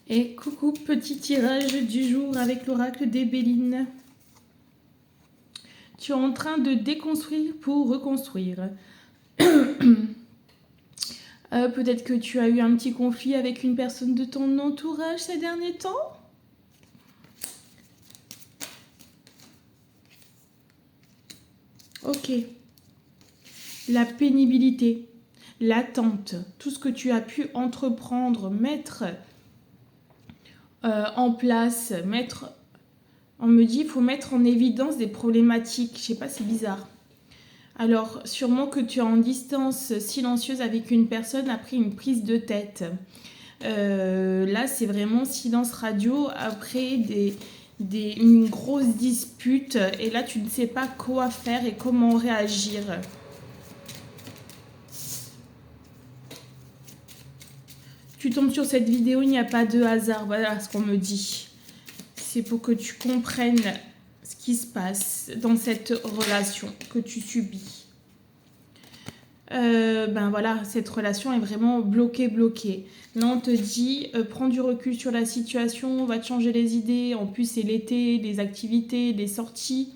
Et coucou, petit tirage du jour avec l'oracle des Béline. Tu es en train de déconstruire pour reconstruire. Peut-être que tu as eu un petit conflit avec une personne de ton entourage ces derniers temps. Ok. La pénibilité, l'attente, tout ce que tu as pu entreprendre, mettre en place, on me dit, il faut mettre en évidence des problématiques. Je sais pas, c'est bizarre. Alors, sûrement que tu es en distance silencieuse avec une personne après une prise de tête. Là, c'est vraiment silence radio après une grosse dispute. Et là, tu ne sais pas quoi faire et comment réagir. Tu tombes sur cette vidéo, il n'y a pas de hasard. Voilà ce qu'on me dit. C'est pour que tu comprennes ce qui se passe dans cette relation que tu subis. Ben voilà, cette relation est vraiment bloquée. Là, on te dit, prends du recul sur la situation, on va te changer les idées. En plus, c'est l'été, des activités, des sorties.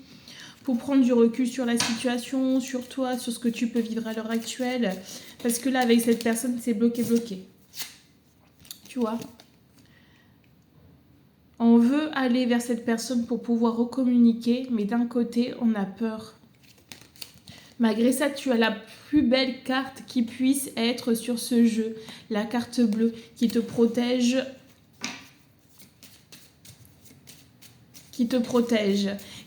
Pour prendre du recul sur la situation, sur toi, sur ce que tu peux vivre à l'heure actuelle. Parce que là, avec cette personne, c'est bloqué. Tu vois ? On veut aller vers cette personne pour pouvoir recommuniquer, mais d'un côté, on a peur. Malgré ça, tu as la plus belle carte qui puisse être sur ce jeu. La carte bleue qui te protège.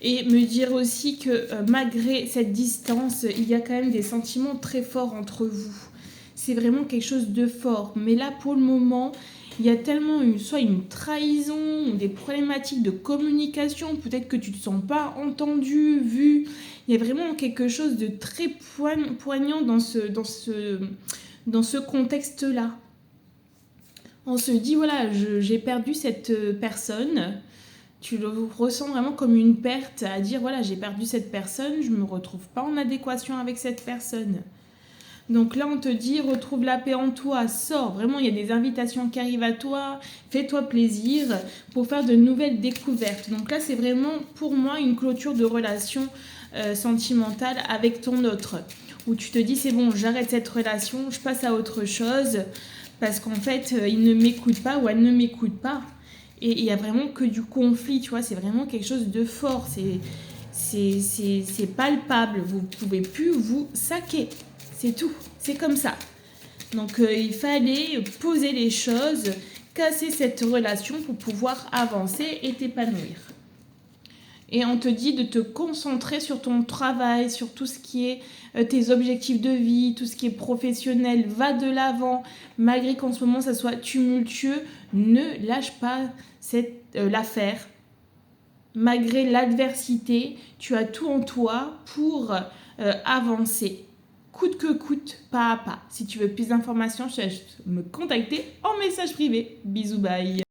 Et me dire aussi que malgré cette distance, il y a quand même des sentiments très forts entre vous. C'est vraiment quelque chose de fort. Mais là, pour le moment, il y a tellement soit une trahison, ou des problématiques de communication. Peut-être que tu ne te sens pas entendu, vu. Il y a vraiment quelque chose de très poignant dans ce contexte-là. On se dit, voilà, j'ai perdu cette personne. Tu le ressens vraiment comme une perte, à dire, voilà, j'ai perdu cette personne, je ne me retrouve pas en adéquation avec cette personne. Donc là, on te dit, retrouve la paix en toi, sors. Vraiment, il y a des invitations qui arrivent à toi, fais-toi plaisir pour faire de nouvelles découvertes. Donc là, c'est vraiment, pour moi, une clôture de relation sentimentale avec ton autre. Où tu te dis, c'est bon, j'arrête cette relation, je passe à autre chose, parce qu'en fait, il ne m'écoute pas ou elle ne m'écoute pas. Et il n'y a vraiment que du conflit, tu vois, c'est vraiment quelque chose de fort, c'est palpable, vous ne pouvez plus vous saquer. C'est tout, c'est comme ça. Donc il fallait poser les choses, casser cette relation pour pouvoir avancer et t'épanouir. Et on te dit de te concentrer sur ton travail, sur tout ce qui est tes objectifs de vie, tout ce qui est professionnel, va de l'avant. Malgré qu'en ce moment ça soit tumultueux, ne lâche pas l'affaire. Malgré l'adversité, tu as tout en toi pour avancer. Coûte que coûte, pas à pas. Si tu veux plus d'informations, je te laisse me contacter en message privé. Bisous, bye.